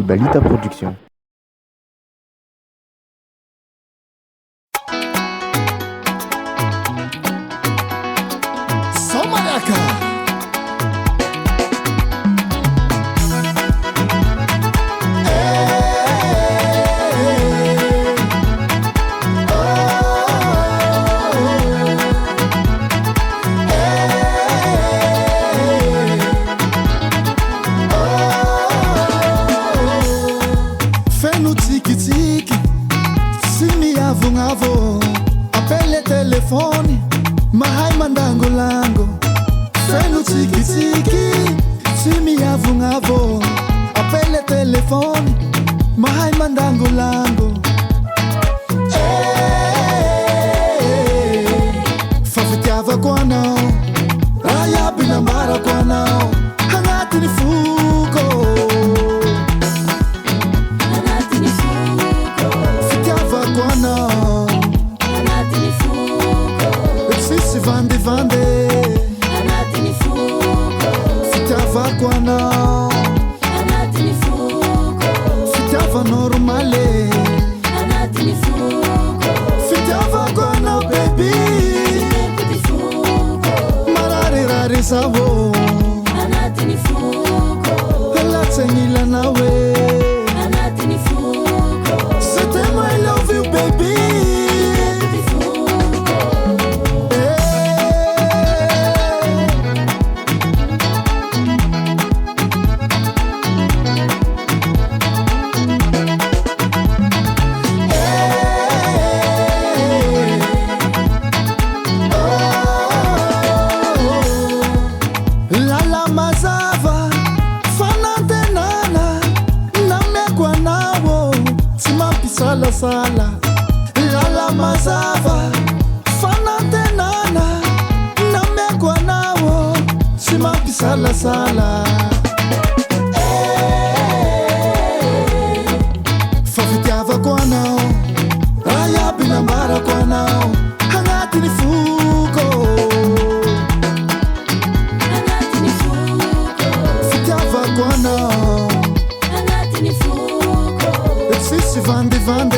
Ibalita Production. Apele telefoni, mahai mandango lango. Fenu tiki tiki, simi avungavo. Apele telefoni, mahai mandango lango. Fafitiava kwa nao, raya binambara kwa nao. Hangati ni fuko. Fitiava kwa nao. Vande vande Anatini fuko Fitava kwa nao Anatini fuko Fitava normale Anatini fuko Fitava kwa nao baby Anatini fuko Marare rare savo Anatini fuko Hela tengila nawe Anatini fuko C'était moi I love you baby. Sala lala mazava fanate nana namekwa nawo simampi sala sala fafitiava kwa nao raya binambara kwa nao hangati ni fuko fitiava kwa nao hangati ni fuko sisi vande vande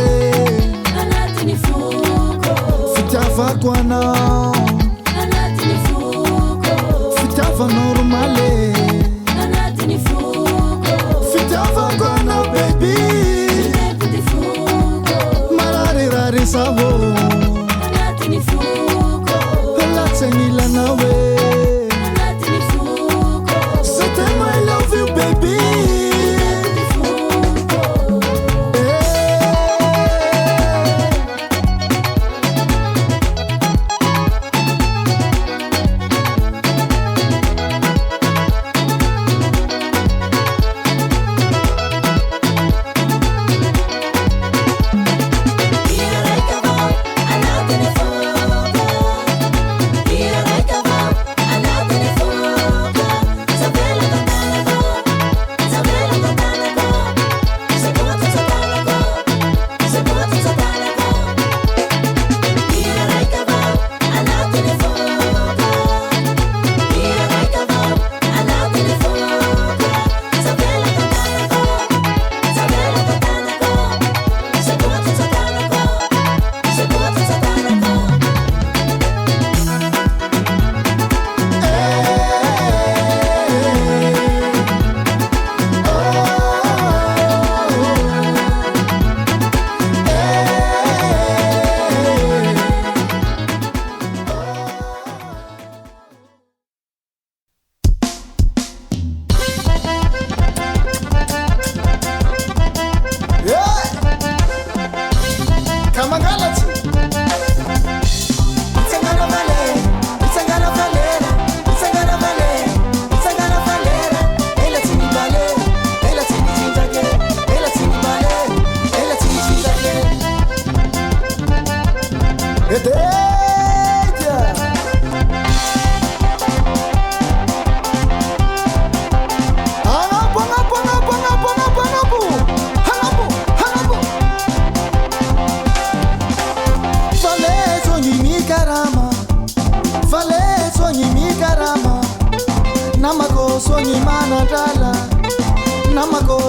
Anatini fuko Fitava kwa nao Anatini fuko Fitava normale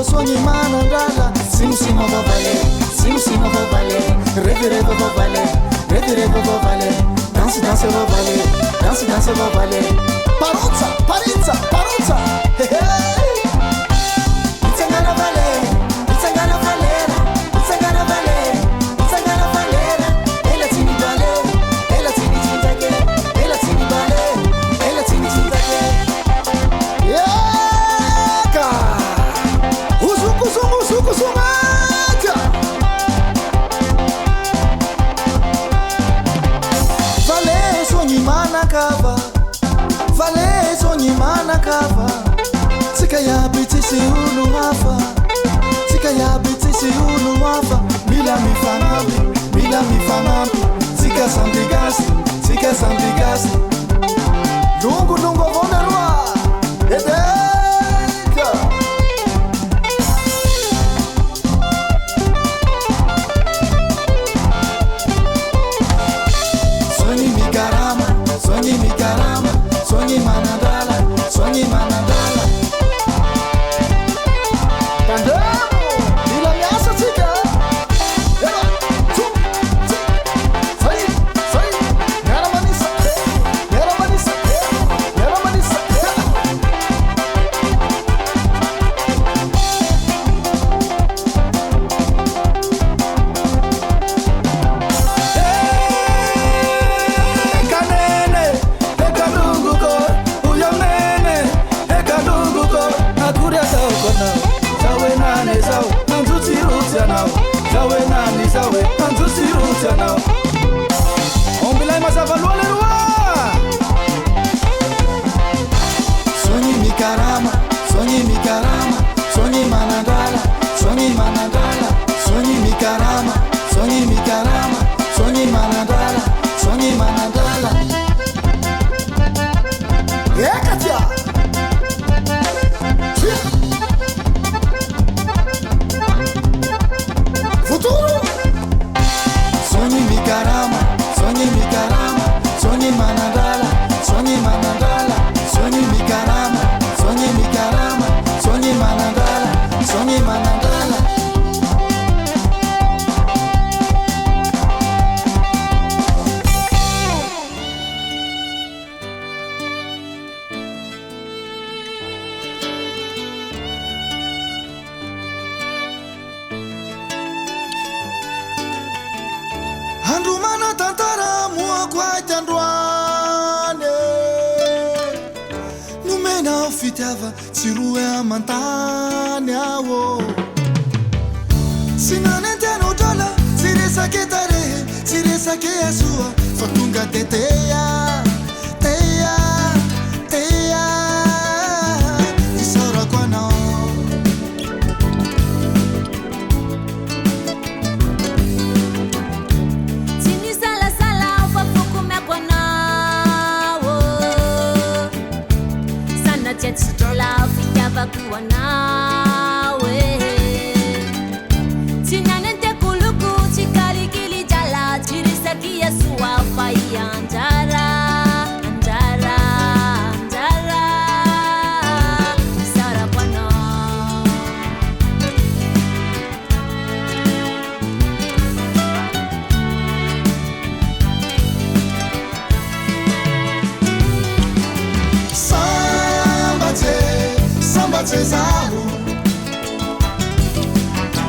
sogni manandala. Sim sim va valer, sim sim va valer. Rêve rêve va valer, rêve rêve va valer. Danse danse va valer, danse danse va valer. Paruzza, parizza, paruzza. Hey hey. It's gonna valer, it's gonna valer, it's gonna valer, it's gonna valer. Ela tini valer, ela tini tintake, ela tini valer, ela tini tintake. Yeah, ka. Uzuku zumu zuku zumaka. Valer sogni manacava, valer sogni manacava. Tika ya bitisi ulu hafa, tika ya bitisi ulu hafa. Mila mi fanambi, mila mi fanambi. Tika sandigasi, tika sandigasi. Lungu lungu vonerwa, edeka. Sogni mi carama, sogni mi carama, sogni manandala, sogni manandala. Sogni mi carama, sogni mi carama, sogni manandala, sogni manandala, sogni mi carama, sogni mi carama, sogni manandala, sogni manandala. Katia. Futuro. Sogni mi carama, sogni mi carama, sogni manandala, sogni manandala, sogni mi carama, sogni mi carama, sogni manandala, sogni manandala. Andumana tantara mua kwa tandwane. Numena ufitava tirue amantane awo. Sinanente no dola, tiresa ke tare, tiresa ke asua. Fatunga teteya, teya, teya. Isara kwa nao. Sitola ufitava kuwa nawe. Tinanente kuluku chikali kili jala. Chirisa kia suwa fai anjara, anjara, anjara. Sara kwano. Samba te zahu,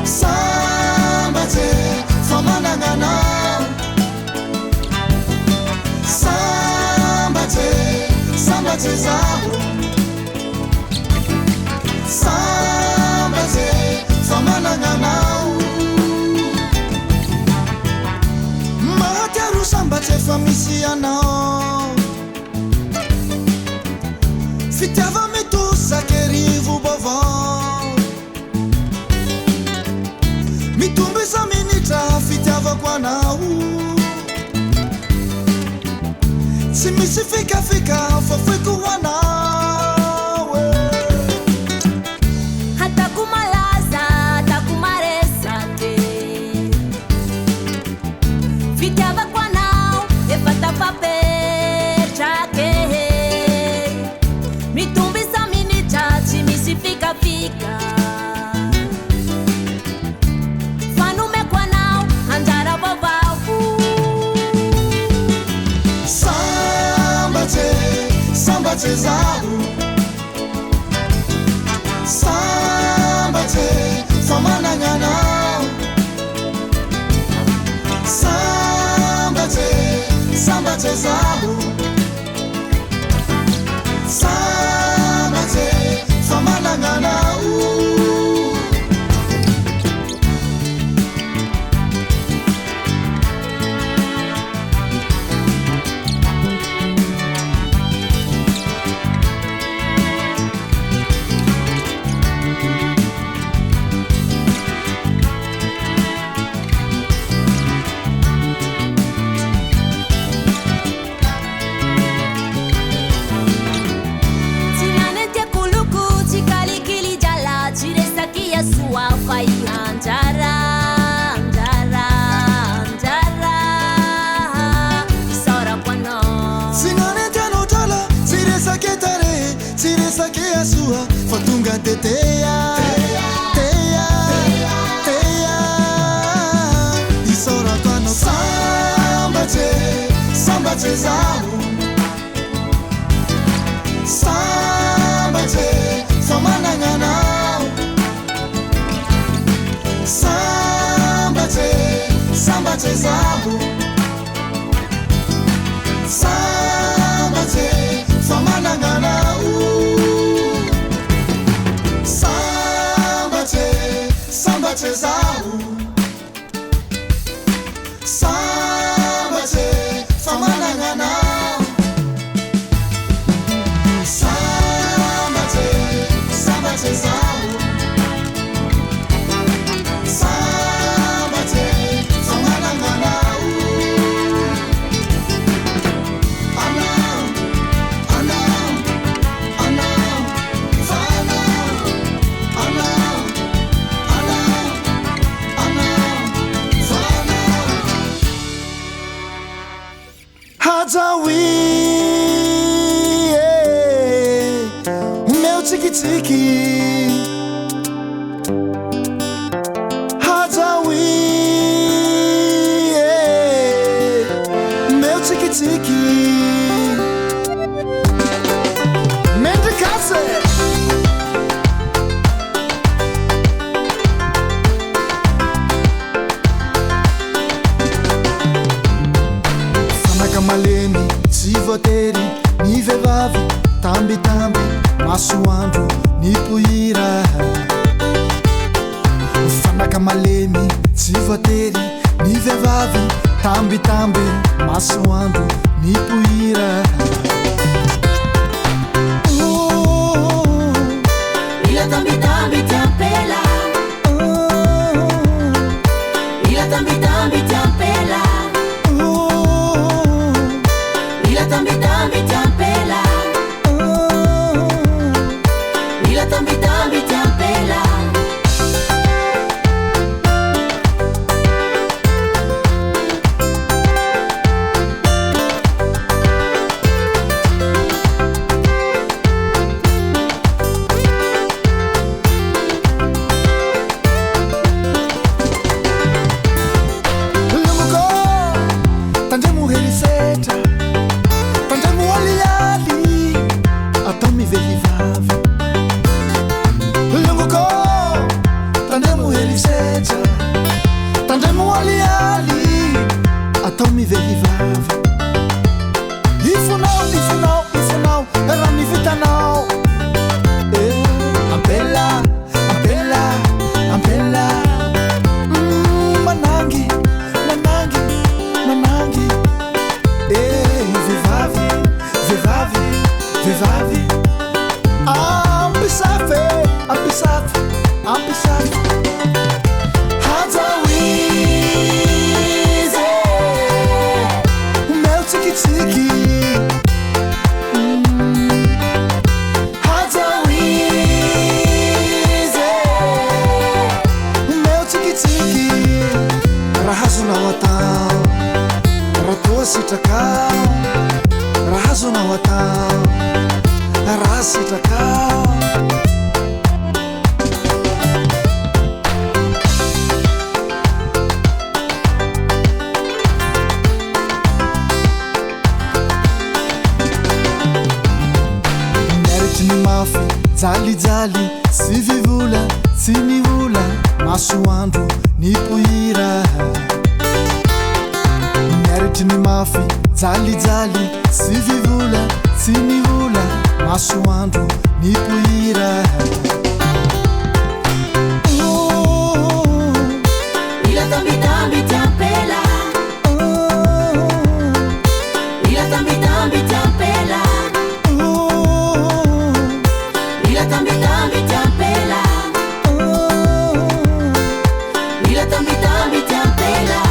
samba te famanangana, samba te zahu, samba te famanangana. Materu samba te famisiana. Fitava me tu sakerivu bovan. Mitumbi sa minita fitava kwa nau. Simisi fika fika fafiku wanawe. Hata kumalaza, hata kumaresa te. Fitava kwa nao, efata papel chake. Mitumbi sa minita, chimisi fika fika. Sambace somananganao Sambace Sambace zaho Sambace somananganao Sua fatunga teteia teia teia isora kwano sambace zahu sambace somananganao sambace zahu sambace somananganao Sambace zahu Sambace somananganao Sambace zahu Sambace somananganao Anao Anao Anao Fanao Anao Hajawi meu tiki-tiki Hajawi meu tiki-tiki Mendicase Malemi, tsy voatery ny vehivavy tambitamby masoandro ny pohira fanaka malemy tsy voatery ny vehivavy tambitamby masoandro ny pohira Ila tambitambi ti appella Ila tambitambi ti appella Tambi-tambi ti appella Ila tambi-tambi ti appella Lungo tandremo herisetra atao mivehivavy longoko tandremo herisetra tandremo alialy atao mivehivavy ifonao raha ny vitanao ampela manangy vehivavy ampisafy hajawize meu tiki-tiki hajawize meu tiki-tiki raha azonao atao raha toa sitrakao raha azonao atao raha sitrakao jalijaly sy vivola tsy mivola masoandro ny pohira miaritry ny mafy jalijaly sy vivola tsy mivola masoandro ny pohira ila tambitambi tiampela ila tambitambi tiampela ila tambitambi tiampela ila tambitambi tiampela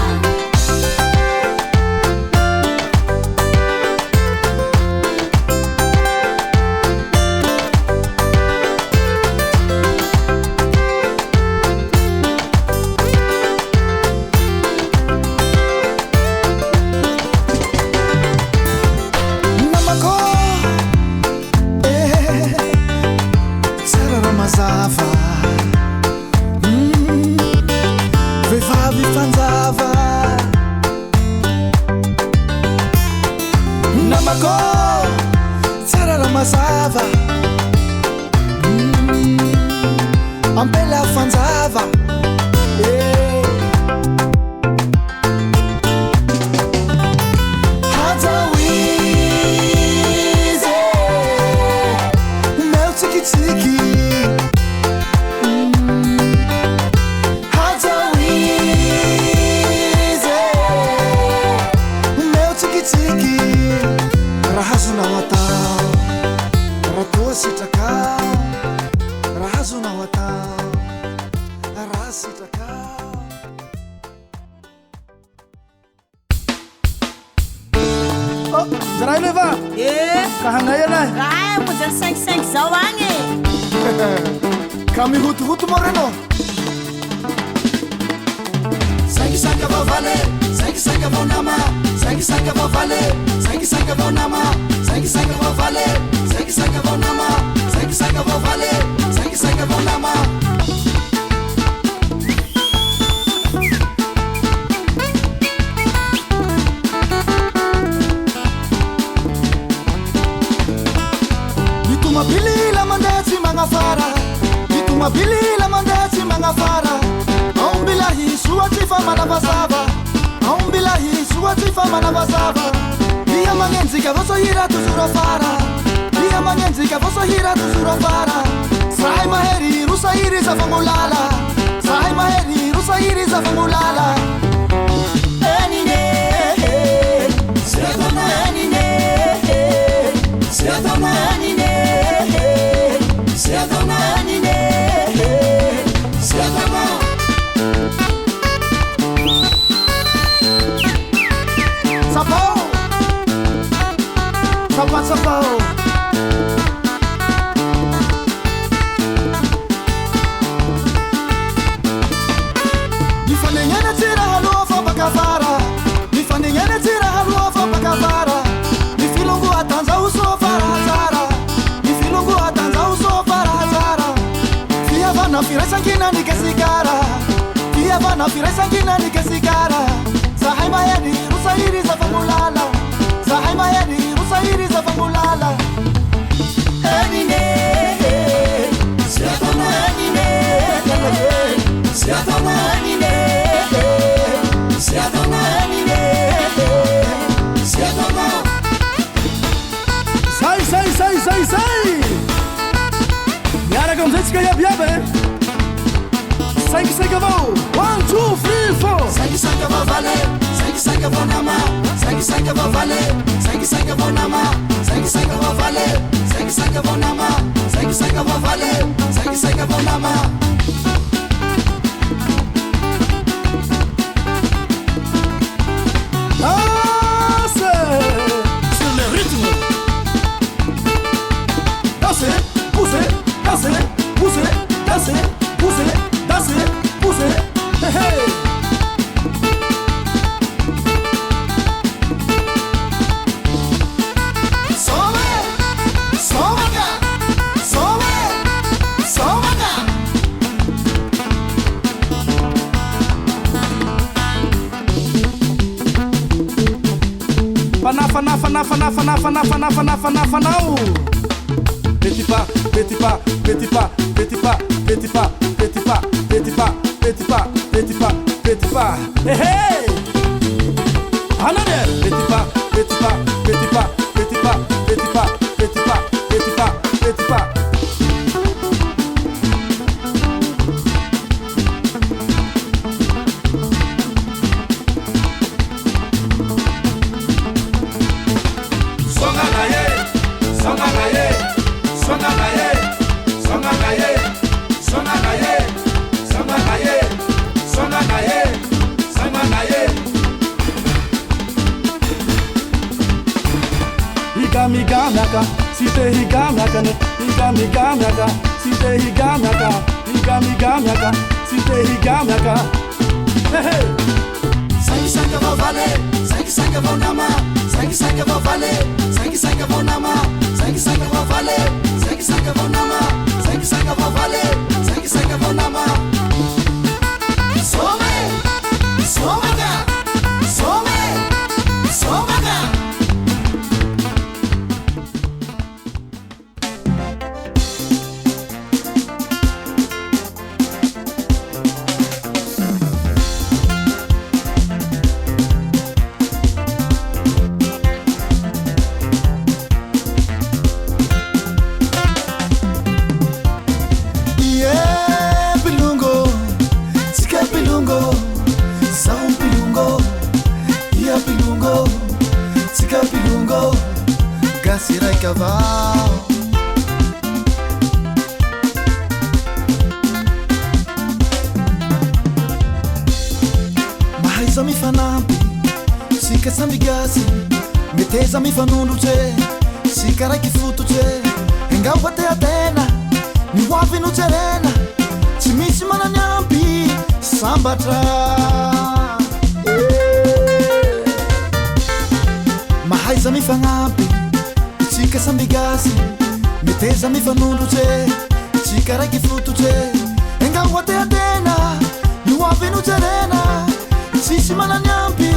vehivavy fanjava namako tsara raha mazava ampela fanjava hajawize meu tsikitsiki rahazonao atao raha toa sitrakao rahazonao atao raha sitrakao zaray leva kahanay anay raha mojany 5 zao agny ka mihotohoto mo reno sangisanga vavale sangisanga vonama sangisanga vavale sangisanga vonama sangisanga vavale sangisanga vonama sangisanga vavale sangisanga vonama mitomabilila mandeha tsy magnafara mitomabilila mandeha tsy magnafara aombilahy soatsy fa manavazava aombilahy soatsy fa manavazava ia magnenjika vao sohira toujours afara ia magnenjika vao sohira toujours afara zahay mahery rosahiry zavamolala zahay mahery rosahiry zavamolala enine setana enine setana enine setana enine setana sapao sapao sapao nifanengene tsira halua fa bakafara nifanengene tsira halua fa bakafara nifilungu atanza uso fara hazara nifilungu atanza uso fara hazara fiavana firesangina nikesigara fiavana firesangina nikesigara zahay maheri rusahiri zavamulala zahay maheri rusahiri zavamulala enine setana enine setana enine setana enine setana sai miaraka amizay tsika iabiaby sangisanga avao 1 2 3 4 sangisanga vavale sangisanga vonama sangisanga vavale sangisanga vonama sangisanga vavale sangisanga vonama sangisanga vavale sangisanga vonama sur le rythme danser pousser danser pousser danser pousser danser pousser hey hey Fana petit pas, petit pas, petit pas, petit pas, petit pas, petit pas, petit pas, petit pas, petit pas, petit pas. Hey hey! Another petit pas, petit pas, petit pas, petit pas, petit pas, petit pas, petit pas, petit pas. Higamaka, site higamaka, higamaka, site higamaka, higamaka, site higamaka. Hey hey. Sangue vou valer, sangue vou namar, sangue vou valer, sangue vou namar, sangue vou valer, sangue vou namar, sangue vou valer, sangue vou namar. Some, somaga, some, somaga. Mahaiza mifanampy, sika samby gasy, meteza mifanondrotsy, sika raiky fototsy, engao te atena, ny hoavy notserena, tsy misy manany ampy, sambatra. Mahaiza mifanampy, sika samby gasy, meteza mifanondrotsy, sika raiky fototsy, engao te atena, ny hoavy notserena, sisi mananyampi.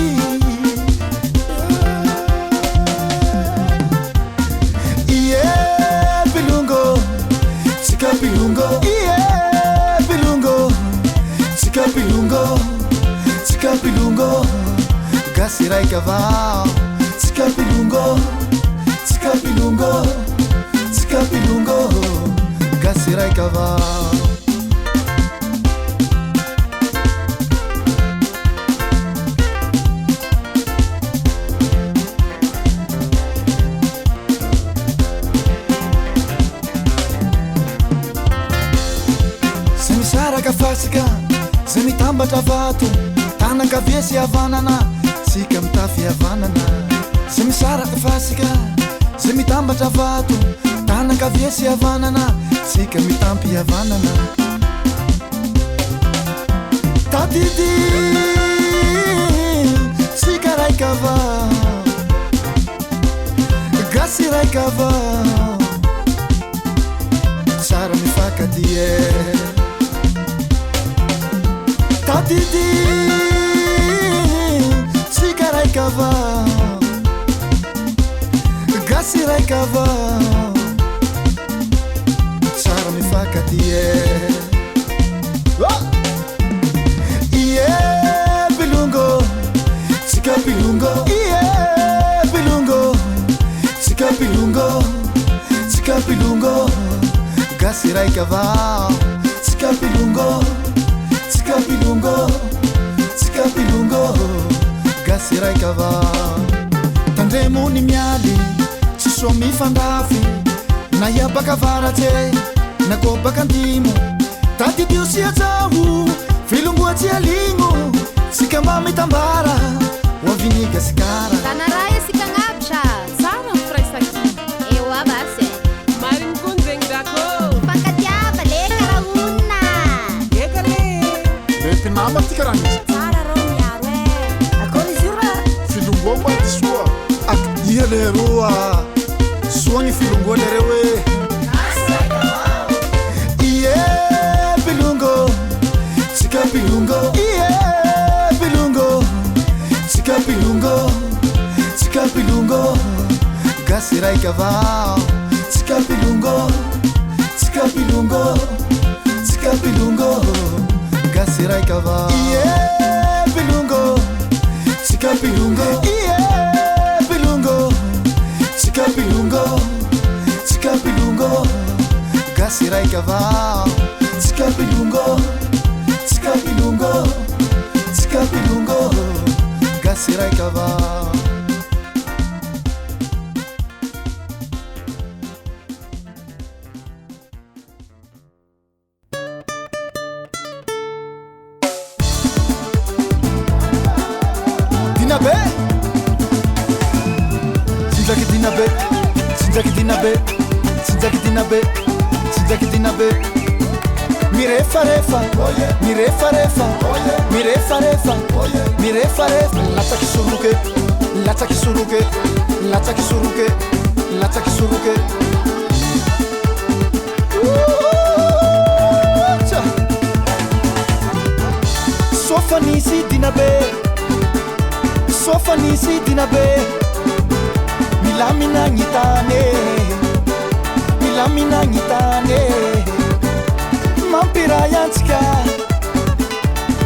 Iye pilungo, sika pilungo. Iye pilungo, sika pilungo, sika pilungo. Gasirai kaval, sika pilungo, sika pilungo, sika pilungo. Gasirai kaval. Fasika, se mitambatra vato, tanakavia sy havanana, sika mitafy havanana. Se misaraka fasika, se mitambatra vato, tanakavia sy havanana, sika mitampy havanana. Tatidi, sika raika va, gasy raika va, tsara mifankatie. Tatidi, sika raika va, gasy raika va, tsara mifankatie. Iye pilungo, sika pilungo. Iye pilungo, sika pilungo, sika pilungo. Gasy raika va, sika pilungo. Sika pilungo, sika pilungo, gasy raika va. Tandremo ny mialy, tsy soa mifandafy, na iabaka avaratsy, na koa baka antimo. Tadidio sy ajaho, filongoa tsy aligno, sika mba mitambara, ho aviny gasikara. Tanaraia sika gnapsa, tsara mifiraisaki. Eo abasy. Mariny kunzeng dako. Pankatiava le karahuna. Eka le. Mety nama ty karaha misy. Tsara rô miaro e. Akory izy io raha? Filongoa moa ty soa. Akidia leroa, soa ny filongoa lereo e. Iye pilungo, sika pilungo. Iye pilungo, sika pilungo, sika pilungo. Gasy raika va, Tsikapilungo, tsikapilungo, tsikapilungo, gasirai kava. Yeah, pilungo, tsikapilungo. Yeah, pilungo, tsikapilungo, tsikapilungo, gasirai kava. Tsikapilungo, tsikapilungo, tsikapilungo, gasirai kava. Dinabe mirefa refa mirefa refa mirefa refa mirefa refa lataki suruke lataki suruke lataki suruke lataki suruke sofanisi dinabe milamina ngitane milamina ngitane mampira yantsika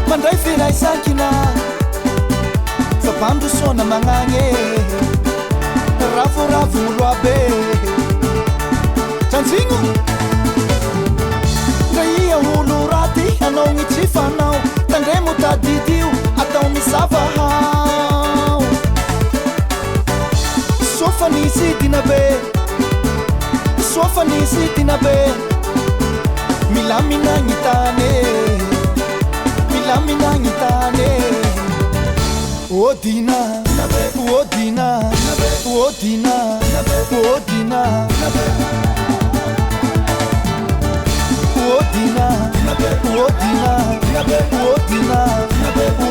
mandray firaisankina fabando sona magnagny ravoravo moloa be tranjigno ndra ia olo raty anao gny fanao tandremo tadidio atao misavahao sofanisi dinabe milamina ngitane odina odina odina odina odina odina odina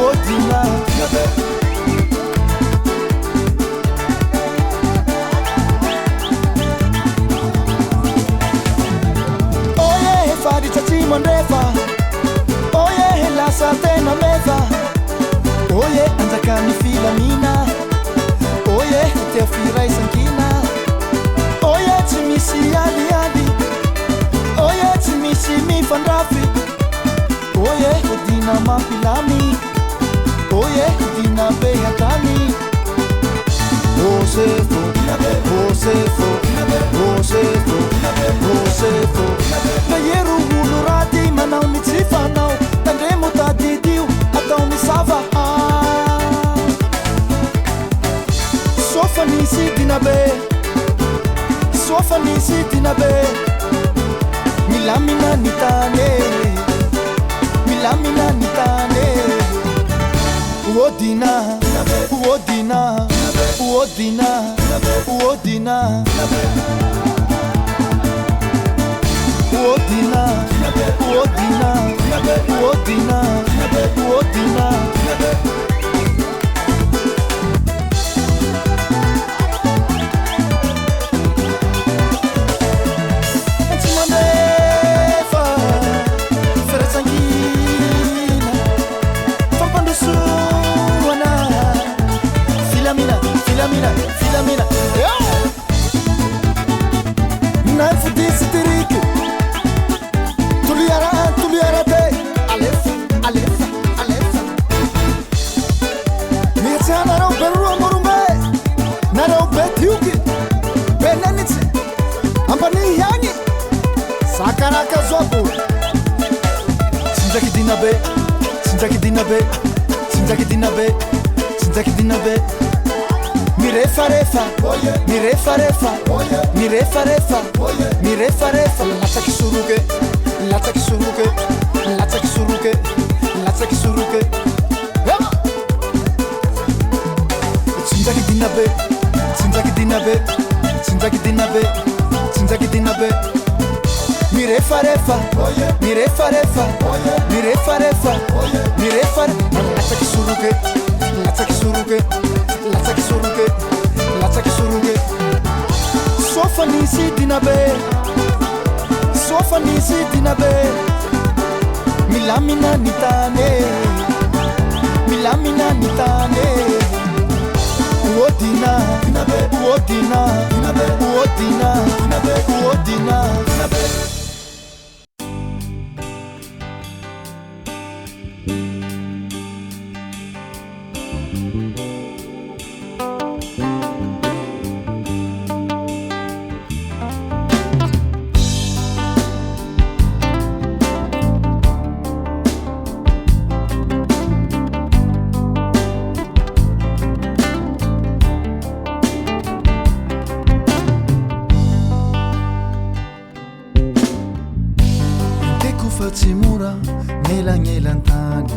odina Mondeva, oye la satena meva, oye anzakani filamina, oye te firai sankina, oye timisi ali ali, oye timisi mi fandrafi, oye udina mapilami, oye udina behatani, Josefo, Josefo, Josefo, Josefo, na yeru ulurati manau mitsifanau, tandremo tadidio atau misava. Sofanisi dinabe, milamina nitane, Odina, Odina, Odina, Odina, Odina, Odina, Odina, Odina. Filamina, Knife district. Tuliara de Alef. Michana ro beru morumbe. Naro betuki. Benanitsi. Ampani yangi. Sakaraka zobu. Sinzaki dinabe. Mirefa refa, lataki suruke. Sinzaki dinabe. Mirefa refa, lataki suruke. Sofanisi dinabe, milamina nitane, odina, Uodina, Uodina. Timura ngelang'elantany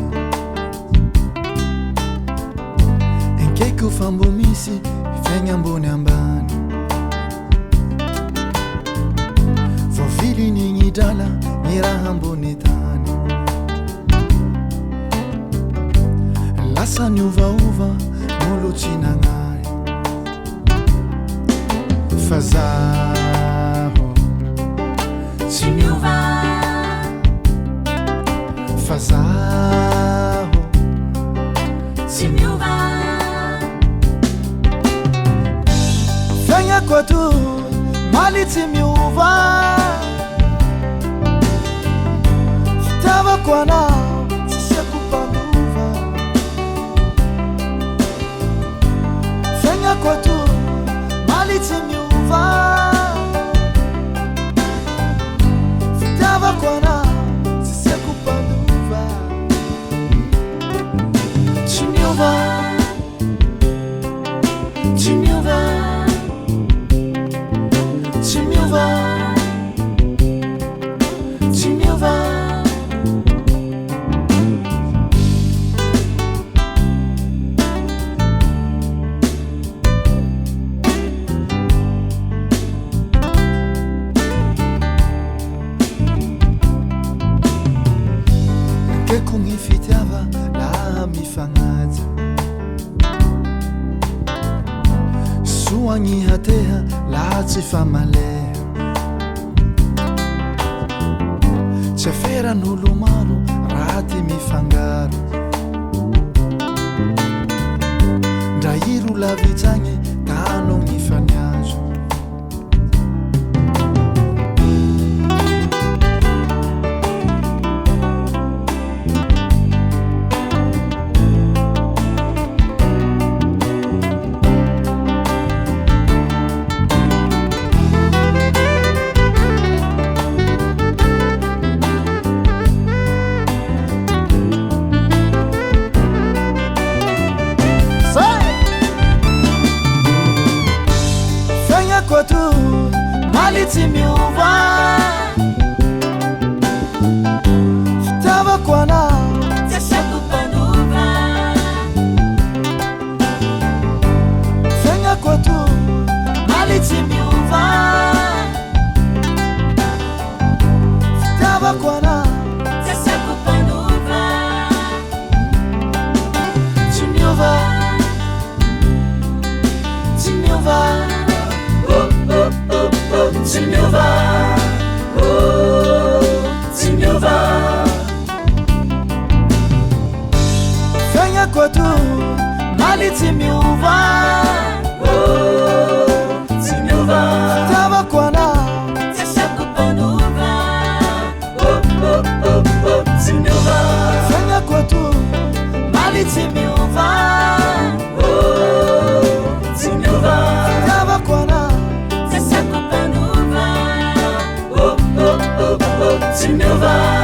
enkeko fambo misy fiaigna ambony ambany voavily ny drala ny raha ambony tany lasa ny ovaova n'olo tsy nagnay fa zaho tsy miova fazaho tsy miova fiaignako atoy maly tsy miova fitiavako anao tsy siako mpandova fiaignako atoy maly tsy miova fitiavako anao ci miova che con mi fitiava la mi fanaza suagni hateha la ci fa male c'è fera nullo malo rati mi fangaro drairu la vizagne tano mi faniaso malizi miova fitava kwa nao tiasiako panova fenga kwa tu malizi miova fitava kwa nao tiasiako panova ci miova ci miova ci miova fenga kwa tu mali ci miova ci miova tava kwa na tiasiako panova ci miova fenga kwa tu mali ci miova ci miova tava kwa na ci miova